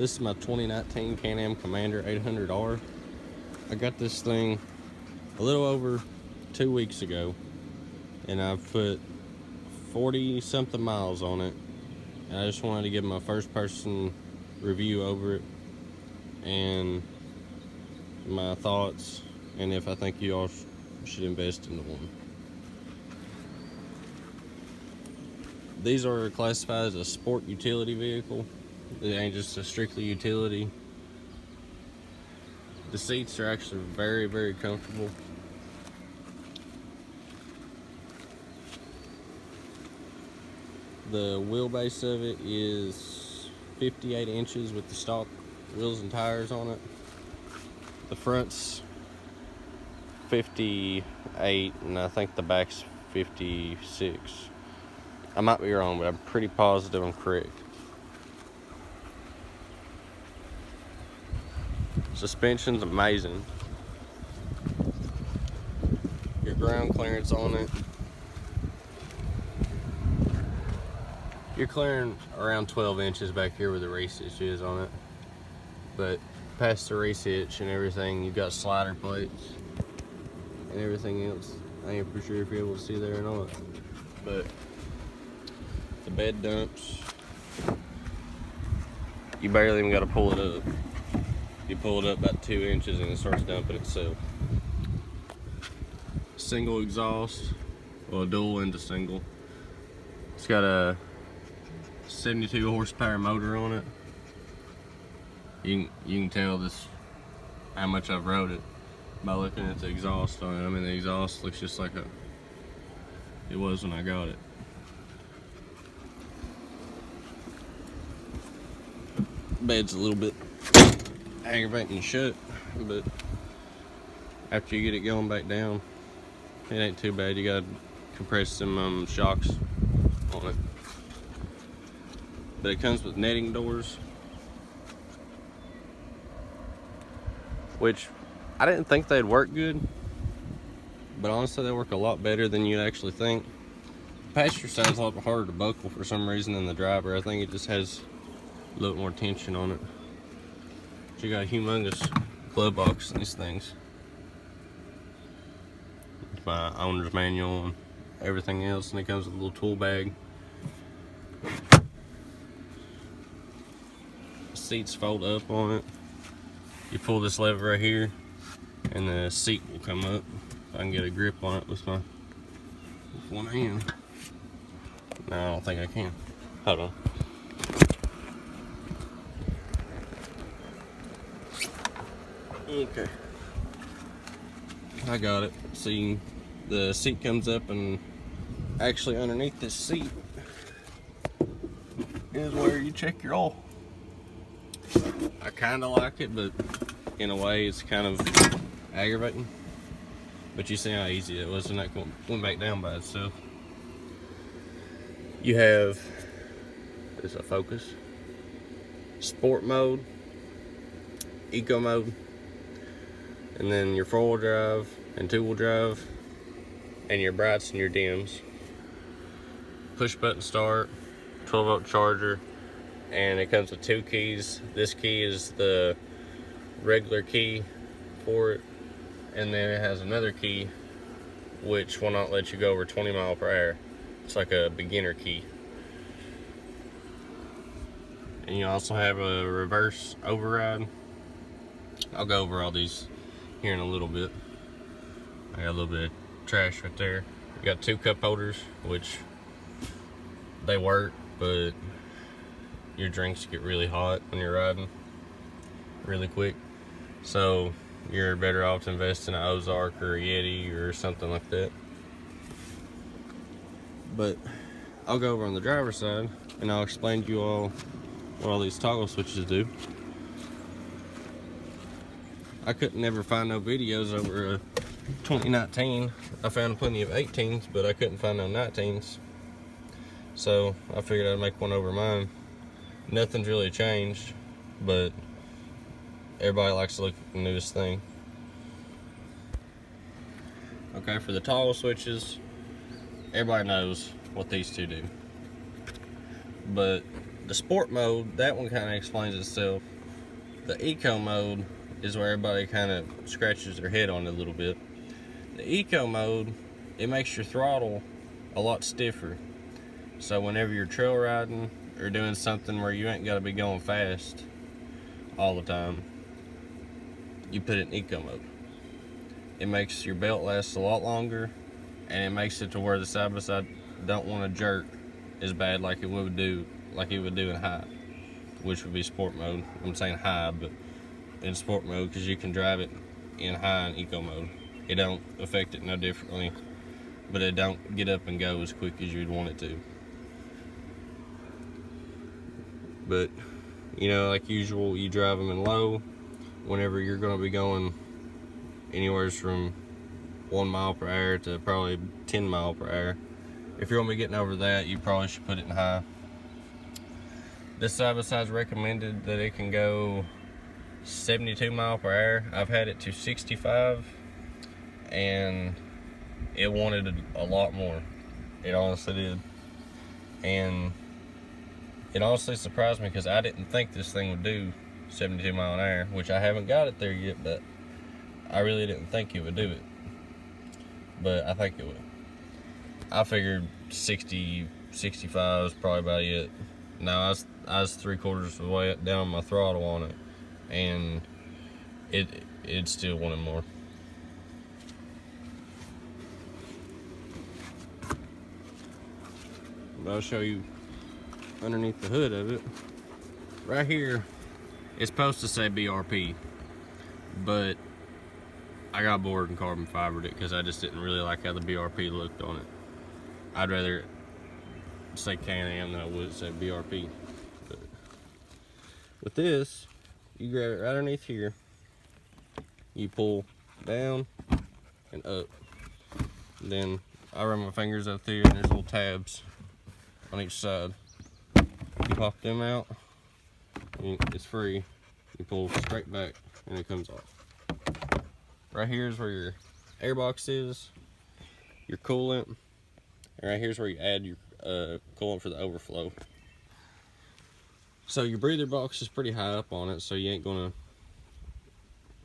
This is my 2019 Can-Am Commander 800R. I got this thing a little over 2 weeks ago, and I've put 40 something miles on it. And I just wanted to give my first person review over it and my thoughts, and if I think you all should invest into one. These are classified as a sport utility vehicle. It ain't just a strictly utility. The seats are actually very, very comfortable. The wheelbase of it is 58 inches with the stock wheels and tires on it. The front's 58, and I think the back's 56. I might be wrong, but I'm pretty positive I'm correct. Suspension's amazing. Your ground clearance on it, you're clearing around 12 inches back here where the race hitch is on it. But past the race hitch and everything, you've got slider plates and everything else. I ain't for sure if you're able to see there or not. But the bed dumps, you barely even got to pull it up. You pull it up about 2 inches and it starts dumping itself. Single exhaust, well, dual into single. It's got a 72 horsepower motor on it. You can tell this how much I've rode it by looking at the exhaust on it. I mean, the exhaust looks just like it was when I got it. Bed's a little bit aggravating to shut, but after you get it going back down, it ain't too bad. You gotta compress some shocks on it. But it comes with netting doors, which I didn't think they'd work good, but honestly they work a lot better than you'd actually think. The passenger side's a lot harder to buckle for some reason than the driver. I think it just has a little more tension on it. But you got a humongous glove box in these things. It's my owner's manual and everything else, and it comes with a little tool bag. The seats fold up on it. You pull this lever right here and the seat will come up. I can get a grip on it with one hand. No, I don't think I can. Hold on. Okay, I got it. See, the seat comes up, and actually underneath this seat is where you check your oil. I kind of like it, but in a way it's kind of aggravating. But you see how easy it was, and that went back down by itself. You have, is a focus, sport mode, eco mode, and then your 4-wheel drive and 2-wheel drive, and your brights and your dims. Push button start, 12-volt charger, and it comes with 2 keys. This key is the regular key for it, and then it has another key which will not let you go over 20 miles per hour. It's like a beginner key. And you also have a reverse override. I'll go over all these here in a little bit. I got a little bit of trash right there. We got 2 cup holders, which they work, but your drinks get really hot when you're riding really quick. So you're better off to invest in an Ozark or a Yeti or something like that. But I'll go over on the driver's side and I'll explain to you all what all these toggle switches do. I couldn't never find no videos over a 2019. I found plenty of 18s, but I couldn't find no 19s. So I figured I'd make one over mine. Nothing's really changed, but everybody likes to look at the newest thing. Okay, for the toggle switches, everybody knows what these two do. But the sport mode, that one kind of explains itself. The eco mode is where everybody kind of scratches their head on it a little bit. The eco mode, it makes your throttle a lot stiffer. So whenever you're trail riding or doing something where you ain't got to be going fast all the time, you put it in eco mode. It makes your belt last a lot longer, and it makes it to where the side-by-side don't want to jerk as bad like it would do in high, which would be sport mode. I'm saying high, but in sport mode, because you can drive it in high and eco mode. It don't affect it no differently, but it don't get up and go as quick as you'd want it to. But, you know, like usual, you drive them in low whenever you're going to be going anywhere from 1 mile per hour to probably 10 mile per hour. If you're going to be getting over that, you probably should put it in high. This side-by-side's recommended that it can go 72 mile per hour. I've had it to 65, and it wanted a lot more. It honestly did. And it honestly surprised me because I didn't think this thing would do 72 mile an hour, which I haven't got it there yet, but I really didn't think it would do it. But I think it would. I figured 60, 65 was probably about it. No, I was 3/4 of the way down my throttle on it, and it still wanted more. But I'll show you underneath the hood of it. Right here, it's supposed to say BRP, but I got bored and carbon fibered it because I just didn't really like how the BRP looked on it. I'd rather say Can-Am than I would say BRP. But with this, you grab it right underneath here, you pull down and up. And then I run my fingers up there, and there's little tabs on each side. You pop them out, and it's free. You pull straight back, and it comes off. Right here is where your airbox is, your coolant, and right here's where you add your coolant for the overflow. So your breather box is pretty high up on it, so you ain't gonna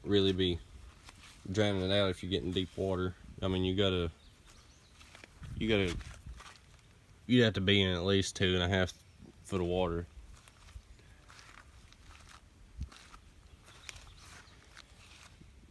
really be drowning it out if you get in deep water. I mean, you'd have to be in at least 2.5 foot of water.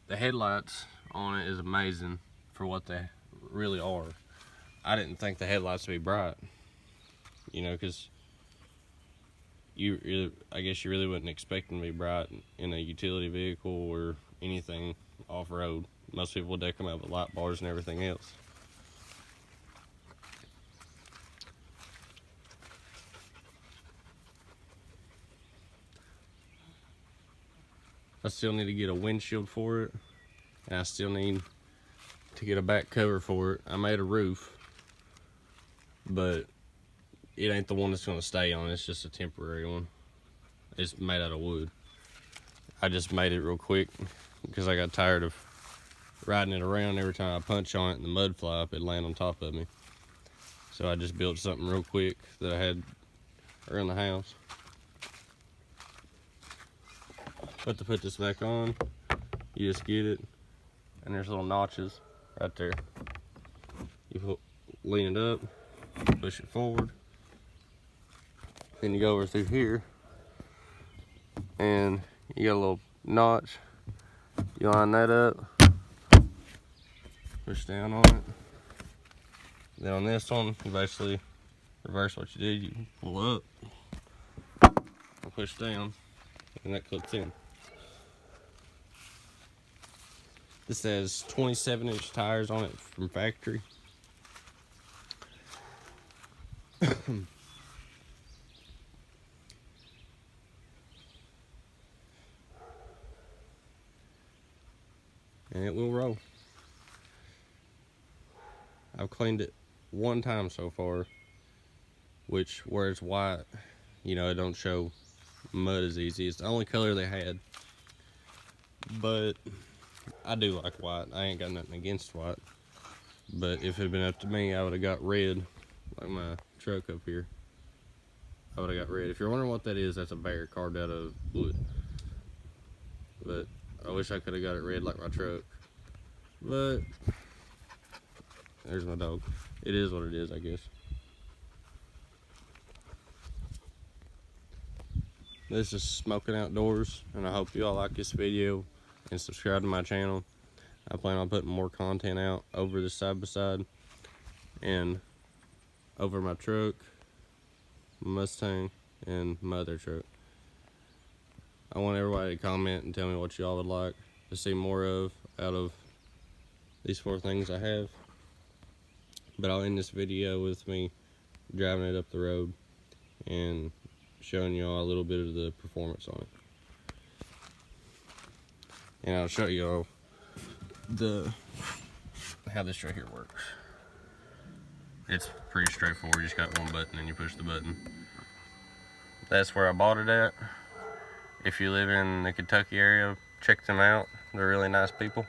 The headlights on it is amazing for what they really are. I didn't think the headlights would be bright, you know, because I guess you really wouldn't expect them to be bright in a utility vehicle or anything off-road. Most people deck them out with light bars and everything else. I still need to get a windshield for it, and I still need to get a back cover for it. I made a roof, but it ain't the one that's going to stay on. It's just a temporary one. It's made out of wood. I just made it real quick because I got tired of riding it around. Every time I punch on it and the mud fly up, it'd land on top of me. So I just built something real quick that I had around the house. But to put this back on, you just get it, and there's little notches right there. You lean it up, push it forward, then you go over through here, and you got a little notch. You line that up, push down on it. Then on this one, you basically reverse what you did. You pull up, and push down, and that clips in. This has 27-inch tires on it from factory. And it will roll. I've cleaned it one time so far, which where it's white, you know, it don't show mud as easy. It's the only color they had. But I do like white. I ain't got nothing against white. But if it had been up to me, I would have got red, like my truck up here. I would have got red. If you're wondering what that is, that's a bear carved out of wood. but I wish I could have got it red like my truck. But there's my dog. It is what it is, I guess. This is Smokin-Outdoors, and I hope you all like this video and subscribe to my channel. I plan on putting more content out over the side-by-side and over my truck, my Mustang, and my other truck. I want everybody to comment and tell me what y'all would like to see more of out of these 4 things I have. But I'll end this video with me driving it up the road and showing y'all a little bit of the performance on it. And I'll show y'all how this right here works. It's pretty straightforward. You just got one button and you push the button. That's where I bought it at. If you live in the Kentucky area, check them out. They're really nice people.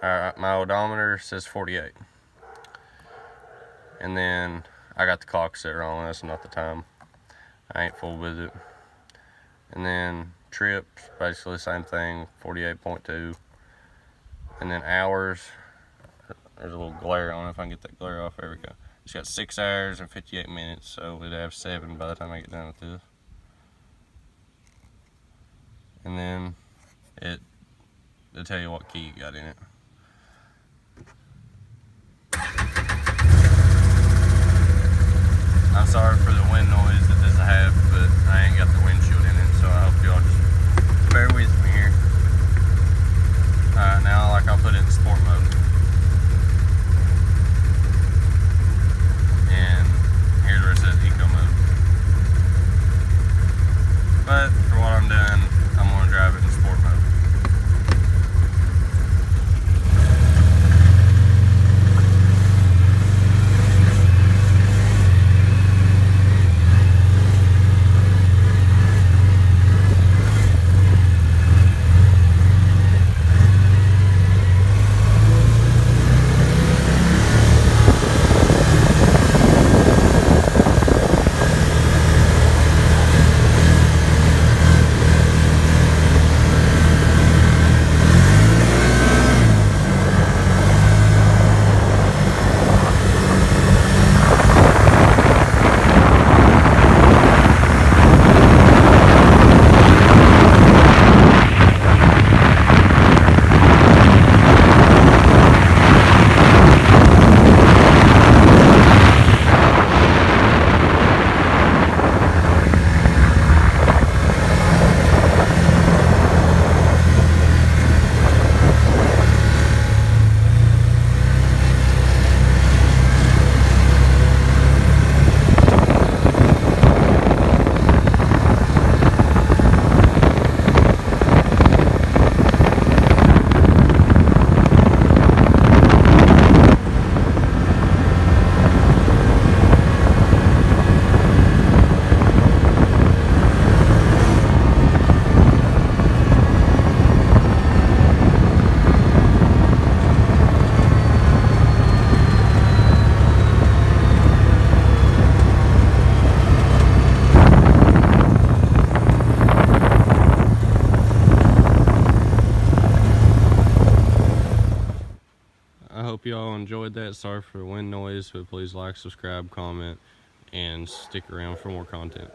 My odometer says 48. And then I got the clock set wrong. That's not the time. I ain't fooled with it. And then trips, basically the same thing, 48.2. And then hours, there's a little glare on it. If I can get that glare off, there we go. It's got 6 hours and 58 minutes, so we'd have 7 by the time I get done with this. And then it'll tell you what key you got in it. I'm sorry for the wind noise that this have, but I ain't got the windshield in it, so I hope y'all just bear with me here. Alright, now I'll put it in sport mode. And here's where it says eco mode. But for what I'm doing, I'm going to drive it in sport mode. I hope y'all enjoyed that. Sorry for the wind noise, but please like, subscribe, comment, and stick around for more content.